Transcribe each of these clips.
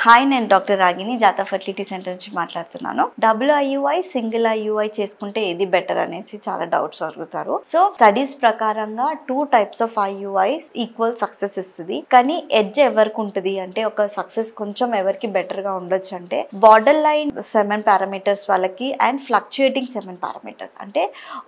Hi, నేను doctor రాగిని జాతా fertility centre నుంచి మాట్లాడుతున్నాను. డబుల్ ఐయుఐ సింగిల్ ఐయుఐ చేసుకుంటే ఏది బెటర్ అనేసి చాలా డౌట్స్ అడుగుతారు. సో స్టడీస్ ప్రకారంగా 2 types of IUI equal success ఇస్తుంది. కానీ ఎడ్జ్ ఎవరికి ఉంటుంది అంటే ఒక సక్సెస్ కొంచెం ఎవరికి బెటర్ గా ఉండొచ్చు అంటే బార్డర్ లైన్ సెమెన్ పారామీటర్స్ వాళ్ళకి అండ్ ఫ్లక్చుయేటింగ్ సెమెన్ పారామీటర్స్ అంటే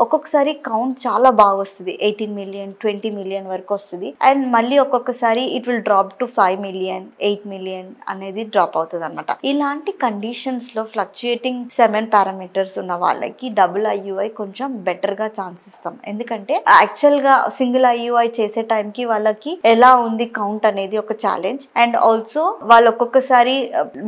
ఒక్కొక్కసారి కౌంట్ చాలా బాగా వస్తుంది, 18 మిలియన్ 20 మిలియన్ వరకు వస్తుంది. అండ్ మళ్ళీ ఒక్కొక్కసారి it will drop to 5 million 8 million అనేది డ్రాప్ అవుతుంది అనమాట. ఇలాంటి కండిషన్స్ లో ఫ్లక్చుయేటింగ్ సెమెన్ పారామీటర్స్ ఉన్న వాళ్ళకి డబుల్ ఐయుఐ కొంచెం బెటర్ గా ఛాన్స్ ఇస్తాం. ఎందుకంటే యాక్చువల్ గా సింగిల్ ఐయుఐ చేసే టైంకి వాళ్ళకి ఎలా ఉంది కౌంట్ అనేది ఒక ఛాలెంజ్. అండ్ ఆల్సో వాళ్ళు ఒక్కొక్కసారి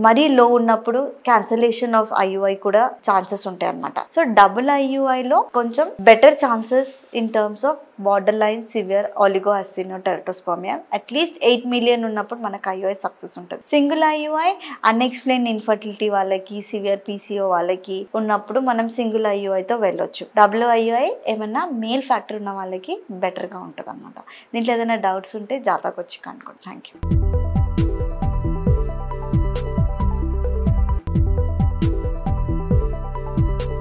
మరీ లో ఉన్నప్పుడు క్యాన్సలేషన్ ఆఫ్ ఐయుఐ కూడా ఛాన్సెస్ ఉంటాయి అనమాట. సో డబుల్ ఐయుఐ లో కొంచెం better chances in terms of borderline severe oligoasthenoteratospermia అట్లీస్ట్ 8 మిలియన్ ఉన్నప్పుడు మనకు ఐయుఐ సక్సెస్ ఉంటుంది. సింగిల్ ఐయుఐ అన్ఎక్స్ప్లెయిన్ ఇన్ఫర్టిలిటీ వాళ్ళకి, సివియర్ పీసీఓ వాళ్ళకి ఉన్నప్పుడు మనం సింగిల్ ఐయుఐతో వెళ్ళొచ్చు. డబుల్ ఐయుఐ ఏమన్నా మేల్ ఫ్యాక్టర్ ఉన్న వాళ్ళకి బెటర్గా ఉంటుంది అనమాట. దీంట్లో ఏదైనా డౌట్స్ ఉంటే జాతాకు వచ్చి కనుక్కోండి. Thank you.